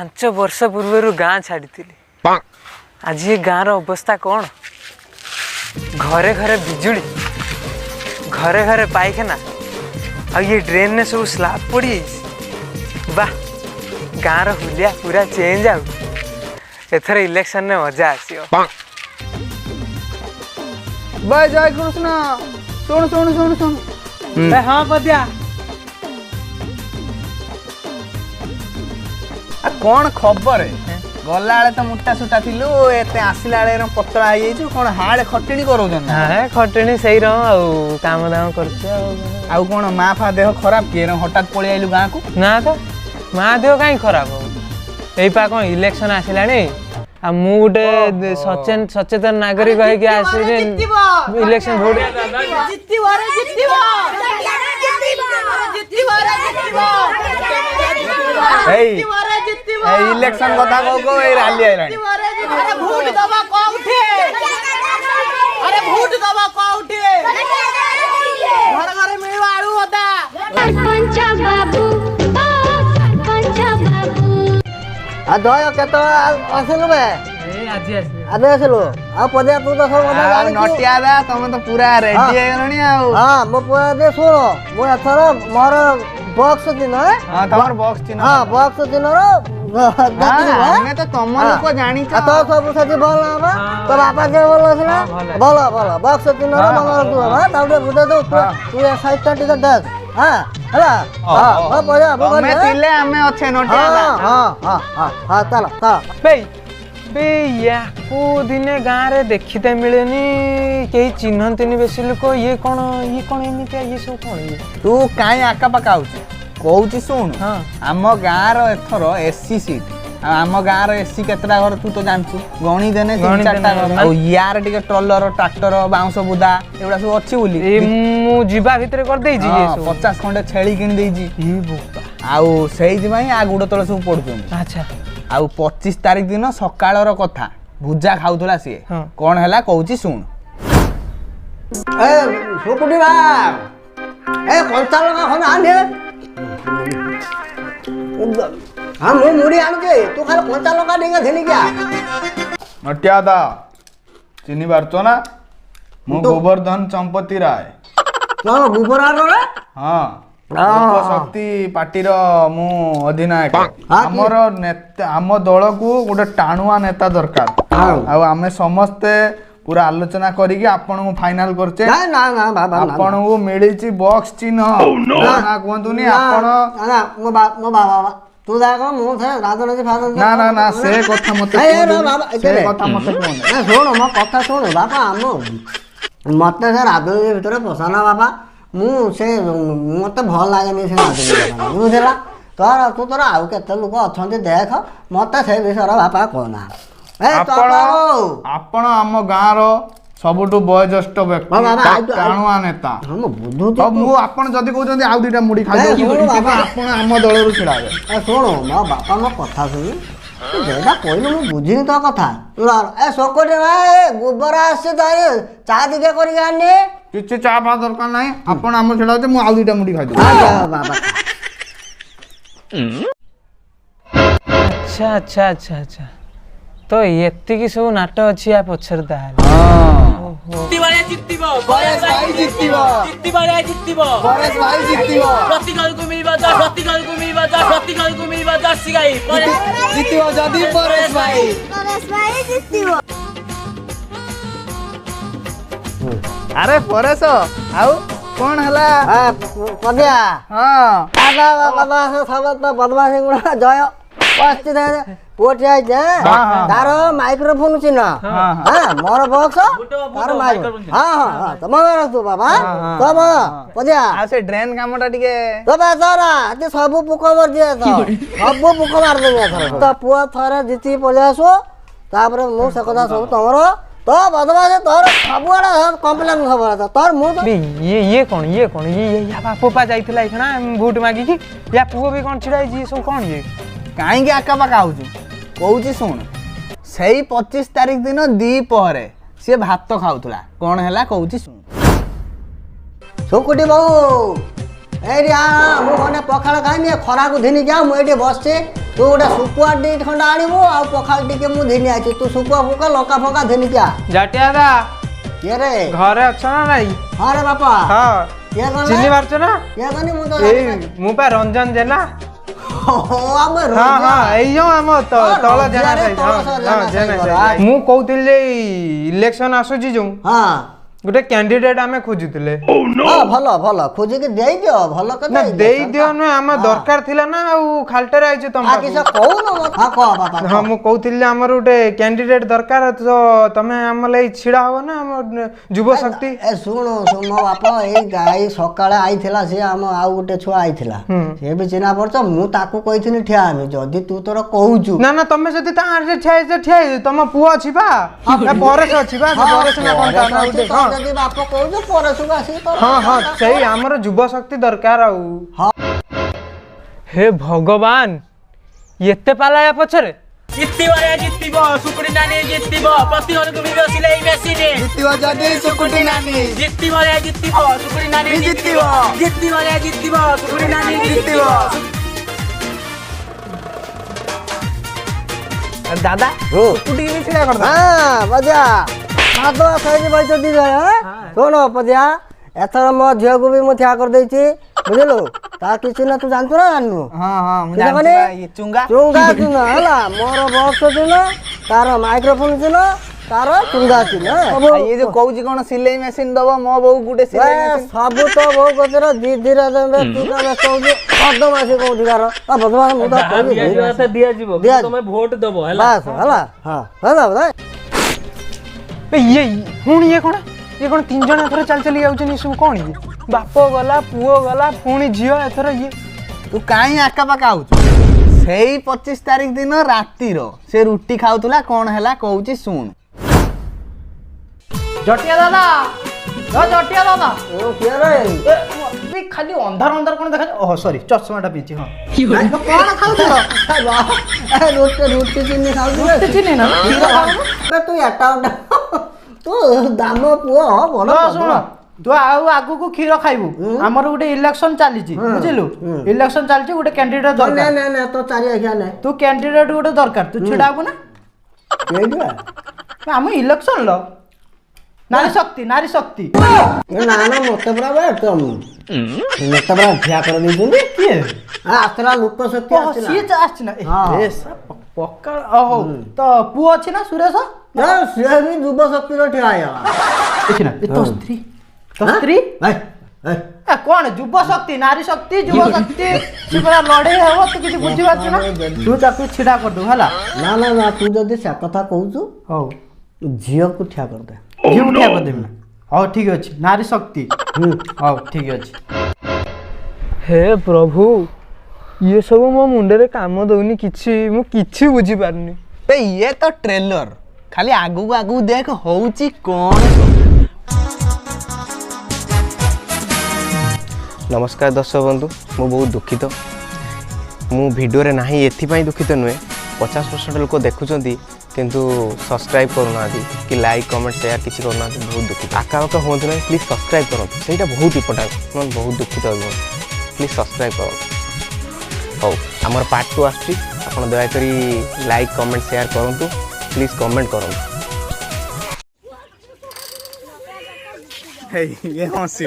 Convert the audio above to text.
5 वर्ष पूर्व गाँ छाड़ी आज ये गाँव अवस्था कौन घरे घरे बिजुली घरे घरे पाइखाना आ ये ड्रेन ने सब स्लाब पड़ी वाह गाँव हुलिया पूरा चेंज आउ एथर इलेक्शन में मजा आसियो बाय जय कृष्ण सुन सुन सुन सुन हाँ पदिया कौन खबर है गला तो मुटा सुटा थिलु एते आसिला बेले पतला हो जाइछु कोन हाड़े खटिणी करोजन हां खटिणी सही रहो आ काम दाम करछ आ कोन मा फा देह खराब के हठात पळि आइलु गाँ को ना तो मा देह काई खराब हो एई पा कोन इलेक्शन आसिलानी आ मु गुटे सचेतन नागरिक है कि आसी इलेक्शन वोट जित्तिबो रे जित्तिबो जित्तिबो रे जित्तिबो ए इलेक्शन कथा को ए रैली आइलानी अरे वोट दबा कोउठे अरे वोट दबा कोउठे घर घर मिलवा आलू होता सरपंच बाबू सरपंच बाबू आ दय केत आसिलु बे ए आजी आसी अबे आसिलु आ पदे तू तो सब बता जानी नटिया दा तुम तो पूरा रेडी हे गलनी आ हां मो पदे सुनो मो एथर मोर बॉक्स दिन है हां तमर बॉक्स चिन्ह हां बॉक्स दिन रो हमें तो तुम लोग जानी छ तो सब सती बोल ना तो बापा के बोल ना बोलो बोलो बॉक्स दिन रो मंगल तू हां ताउडे बुझे तो तू ये साइड टा टिकट दे हां हला हां ओ पजा हमें तिले हमें अच्छे नटिया दा हां हां हां हां चलो चलो बे बे या को दिने गाँ रे देखिते मिलेनी कई चिन्हंतनी बेसी लोक ये कौन एमितिया ये सब कौन ये तू काई आका पका होची कहूची सुन हाँ आम गाँ रो एथर एसी सीट आम गाँ रो एसी केतरा घर तू तो जानछु गणी देने 3-4टा घर आ यार टिके ट्रॉलर ट्रैक्टर बाउंस बुदा एउडा सब अछि बोली ए मु जिबा भितरे कर देई जी ये सब 50 खंडे छेली किन देई जी ई बोपा आउ सेई दिमाई आ गुडो तळे सब पडुछन अच्छा आउ 25 तारिख दिन सकाळर कथा भुजा खाउथला सी हाँ कोन हला कहूची सुन ए सुकुटी बा ए कंचा लगा होना आने हम मुड़ी आनु के तू खाली कंचा लगा देगा धेनी क्या नटिया दा चिनी बारतो ना मु गोवर्धन चंपती राय ना गुबरा रे हां लोक शक्ति पार्टी रो मु अधिनायक हमर नेता हम दल को गोटे टाणुआ नेता दरकार आ हमें समस्ते पूरा आलोचना करिके आपन को फाइनल करचे ना ना ना बाबा आपन को मिलिची बॉक्स चिन्ह ना कोंतुनी आपन ना मो बाबा तू देखो मु से राजनीति फाजन ना ना ना से कथा मते ए रे बाबा से कथा मते कोन ना सुन मो कथा सुन बाबा हम मते से राजनीति भीतर पसाना बाबा मु से मते भल लागेनी से राजनीति बुझला तोर तू तोर आउ केते लोक अछंती देख मते से विषय बापा कोना ए आपण आम गाँ रो सबुटु वयोज्येष्ठ व्यक्ति टाणुआ नेता हम बुझु अब मु आपण जदी कहउछन्ती आउ दुटा मुड़ी खाइ दो आपण आम दल रु छिड़ाबे ए सुन मो बापा मो कथा सुन जेडा कहलु मु बुझिनी तो कथा ए सोकोटे भाई गोबरा आसे तारे चा दिके करी गाने किछि चा पा दरकार नाही आपण आम छिड़ाउते मु आउ दुटा मुड़ी खाइ दो बाबा अच्छा अच्छा अच्छा अच्छा तो एति की सब नाटक अछि आ पछर दाल जित्तिबारे जित्तिबो परेश भाई जित्तिबो जित्तिबारे जित्तिबो परेश भाई जित्तिबो प्रतिगल को मिलबा जा प्रतिगल को मिलबा जा प्रतिगल को मिलबा जा सिगाई जित्तिबो जदी परेश भाई जित्तिबो अरे परेश आउ कोन हला पदिया हां बाबा बाबा सब बदमाशी गुणा जय पस्ती दे पोटिया जे तारो माइक्रोफोन चिन्ह हां मोर बॉक्स तारो माइक हां हां तम तू बाबा तब पदिया आ से ड्रेन कामटा टिके तो बेचारा ते सब पुक मर दिए तो सब पुक मार देंगे तो पुआ थरे जीती पले आसो तापर मु से कथा सब तमरो तो बदमाश तोर सबुआडा कंप्लेन खबर था तोर मु तो ये कौन ये या बापो पा जाइथिला इखना वोट मागी की या पुओ भी कौन छिड़ाई जी सब कौन ये काहे के आका पाका होछु कहूची सुन सेई 25 तारिख दिन दी पहरे से भात खाउथला कोन हैला कहूची सुन सुकुटी बाबू ए रे मु कोने पखाळ खाइनी खरा को धिनी जा मु एठी बसछे ତୁ ଗୋଟେ ଶୁଖୁଆ ଟି ଖଣ୍ଡା ଆଣିବୁ ଆଉ ପଖାଳ ଟିକେ ମୁଁ ଧେନି ଆଇଛି ତୁ ଶୁଖୁଆ ଫୁକା ଲଙ୍କା ଫଙ୍କା ଧେନିକି ଆ ଜଟିଆ ଦା କିଏ ରେ ଘରେ ଅଛ ନା ନାଇଁ? ହଁ ରେ ବାପା ହଁ କିଏ ଚିହ୍ନି କଣ ପାରୁଛ ନା? କିଏ କନି ମୁଁ ତ ଏଇ ମୁଁ ପା ରଞ୍ଜନ ଜେନା। ଆମେ ହଁ ହଁ ଏଇ ଯୋଉ ଆମ ତଳ ଜେନା ରଞ୍ଜିଆରେ ସାହି। ତଳ ହଁ ଜେନା ହଁ ଜେନା ସାହି ସାହି। ଘର। ମୁଁ କହୁଥିଲି ଯେ ଇଲେକ୍ସନ ଆସୁଛି ଯୋଉ ହଁ ଗୋଟେ କ୍ୟାଣ୍ଡିଡେଟ୍ ଆମେ ଖୋଜୁଥିଲେ। ହଁ ଭଲ ଭଲ ଖୋଜିକି ଦେଇଦିଅ ଭଲ କଥା ନା ଦେଇଦିଅ ନୁହେଁ ଆମ ଦରକାର ଥିଲା ନା ଆଉ ଖାଲିଟାରେ ଆଇଛୁ ତମ ଆ କିଛି କହୁନ ହଁ କହ ବାପା ହଁ ମୁଁ କହୁଥିଲି ଆମର ଗୋଟେ କ୍ୟାଣ୍ଡିଡେଟ୍ ଦରକାର ତ ତମେ ଆମ ଲାଗି ଛିଡା ହବ ନା ଆମ ଯୁବ ଶକ୍ତି। ଏ ଶୁଣୁ ମୋ ବାପା ଏଇ ଗାଈ ସକାଳେ ଆଇଥିଲା ସିଏ ଆମ ଆଉ ଗୋଟେ ଛୁଆ ଆଇଥିଲା ସିଏ ବି ଚିହ୍ନା ପଡୁଛ ମୁଁ ତାକୁ କହିଥିଲି ଠିଆ ହେବି ଯଦି ତୁ ତୋର କହୁଛୁ ନା ନା ତମେ ଯଦି ତା ଆଡରେ ଠିଆ ହେଇଛ ତମ ପୁଅ ଅଛି ବା ପରେଶ ଅଛି ବା ପରେଶ ନା କଣ ତା ନାଁ ଗୋଟେ ହଁ ଯଦି ବାପ କହୁଛୁ ପରଶୁକୁ ଆସିକି ତୋର ହଁ ହଁ ସେଇ ଆମର ଯୁବ ଶକ୍ତି ଦରକାର ଆଉ ହେ ଭଗବାନ ଏତେ ପାଲାୟା ପଛରେ ଜିତିବ ରେ ଜିତିବ ସୁକୁଟି ନାନୀ ଜିତିବ ପ୍ରତି ଘରକୁ ଭିଡ଼ିଓ ସିଲେଇ ମେସିନ୍ ଜିତିବ ଯଦି ସୁକୁଟି ନାନୀ ଜିତିବ ରେ ଜିତିବ ସୁକୁଟି ନାନୀ ଜିତିବ ଜିତିବ ରେ ଜିତିବ ସୁକୁଟି ନାନୀ ଜିତିବ ଦାଦା ସ୍କୁଟି ବି ଛିଡ଼ା କରିଦା ହଁ ପଦିଆ ଭାତ ଖାଇକି ବଇଛ ଦି ଜଣ ଶୁଣ ପଦିଆ ଏଥର ମୋ ଝିଅକୁ ବି ମୁଁ ଠିଆ କରିଦେଇଛି ବୁଝିଲୁ ତା କିଛି ନା ତୁ ଜାଣିଛୁ ନା ଜାଣିନୁ ହଁ ହଁ ମୁଁ କିସ ଜାଣିଛି କହନି? ବା, ଇଏ ଚୁଙ୍ଗା ଚୁଙ୍ଗା ଚିହ୍ନ ହେଲା ମୋର ବକ୍ସ ଚିହ୍ନ ତାର ମାଇକ୍ରୋଫୋନ ଚିହ୍ନ ତାର ଚୁଙ୍ଗା ଚିହ୍ନ ଆଉ ଇଏ ଯୋଉ କହୁଛି କଣ ସିଲେଇ ମେସିନ ଦବ ମୋ ବୋଉ ଗୋଟେ ସିଲେଇ ମେସିନ ସବୁ ତ ବୋଉ କତିର ଦି ଦିଟା ଦେବେ ତୁ ତ ବ୍ୟସ୍ତ ହଉଛୁ ବଦମାସି କୋଉଠିକାର ବଦମାସ ମୁଁ ତ କହିବି ଦିଆଯିବ ଦିଆଯିବ। ତମେ ଭୋଟ ଦବ ହେଲା ବାସ୍ ହେଲା ହଁ ହେଲା ବୋଧେ ଇଏ ପୁଣି ଇଏ କଣ ତିନି ଜଣ ଏଥର ଚାଲି ଚାଲି ଯାଉଛନ୍ତି ସବୁ କଣ ଇଏ ବାପ ଗଲା ପୁଅ ଗଲା ପୁଣି ଝିଅ ଏଥର ଇଏ ତୁ କାହିଁ ଆକାପାକା ହଉଛୁ ସେଇ 25 ତାରିଖ ଦିନ ରାତିର ସେ ରୁଟି ଖାଉଥିଲା କଣ ହେଲା କହୁଛି ଶୁଣ ଜଟିଆ ଦାଦା ଜଟିଆ ଦାଦା କିଏ ରେ ଖାଲି ଅନ୍ଧାର ଅନ୍ଧାର କଣ ଦେଖା ଓହ ସରି ଚଷମାଟା ପିଇଛି ହଁ କଣ ଖାଉଥିଲ ରୁଟି ଚିନି ଖାଉଛୁ ଚିନି ନା ତୁ ଏଟା ତୁ ଦାମ ପୁଅ ଭଲ ଶୁଣ ତୁ ଆଉ ଆଗକୁ କ୍ଷୀର ଖାଇବୁ ଆମର ଗୋଟେ ଇଲେକ୍ସନ ଚାଲିଛି ବୁଝିଲୁ ଇଲେକ୍ସନ ଚାଲିଛି ଗୋଟେ କ୍ୟାଣ୍ଡିଡେଟ୍ ଦରକାର ନେ ତୋ ଚାରି ଆଖିଆ ନେ ତୁ କ୍ୟାଣ୍ଡିଡେଟ୍ ଗୋଟେ ଦରକାର ତୁ ଛିଡା ହବୁ ନା ଆମ ଇଲେକ୍ସନ ଲ ନାରୀ ଶକ୍ତି ନା ନା ମତେ ପୁରା ମତେ ପୁରା ଠିଆ କରିଦେଇଛନ୍ତି କିଏ ଆସିଥିଲା ଲୋକ ଶକ୍ତି ସିଏ ଆସିଛି ନା ପକ୍କା ହଉ ତ ପୁଅ ଅଛି ନା ସୁରେଶ ସିଏ ବି ଯୁବ ଶକ୍ତିର ଠିଆ ହେଇଗଲା ଦେଖିନା ତୋ ସ୍ତ୍ରୀ କଣ ଯୁବ ଶକ୍ତି ନାରୀ ଶକ୍ତି ଯୁବ ଶକ୍ତି ସେ ପୁରା ଲଢେଇ ହବ ତୁ କିଛି ବୁଝିପାରୁଛୁ ନା ତୁ ତାକୁ ଛିଡା କରିଦବୁ ହେଲା ନା ତୁ ଯଦି ସେ କଥା କହୁଛୁ ହଉ ଝିଅକୁ ଠିଆ କରିଦେ ଝିଅକୁ ଠିଆ କରିଦେବି ନା ହଉ ଠିକ ଅଛି ନାରୀ ଶକ୍ତି ହଉ ଠିକ ଅଛି ହେ ପ୍ରଭୁ ଇଏ ସବୁ ମୋ ମୁଣ୍ଡରେ କାମ ଦଉନି କିଛି ମୁଁ କିଛି ବୁଝିପାରୁନି ଇଏ ତ ଟ୍ରେଲର ଖାଲି ଆଗକୁ ଦେଖ ହଉଛି କଣ नमस्कार दर्शक बंधु मु बहुत दुखित मु वीडियो रे नहीं एथिपाई दुखित नुहे 50% लोक देखुं किंतु सब्सक्राइब करना कि लाइक कमेंट शेयर किसी करना बहुत दुखित आका बाका हूँ ना प्लीज सब्सक्राइब करूँ सहीटा बहुत इंपोर्टेंट मैं बहुत दुखित हो प्लीज सब्सक्राइब करूँ हो आमर पार्ट 2 आसुची आपण दयाकोरी लाइक कमेंट शेयर करूँ प्लीज कमेंट करूँ ये हंसी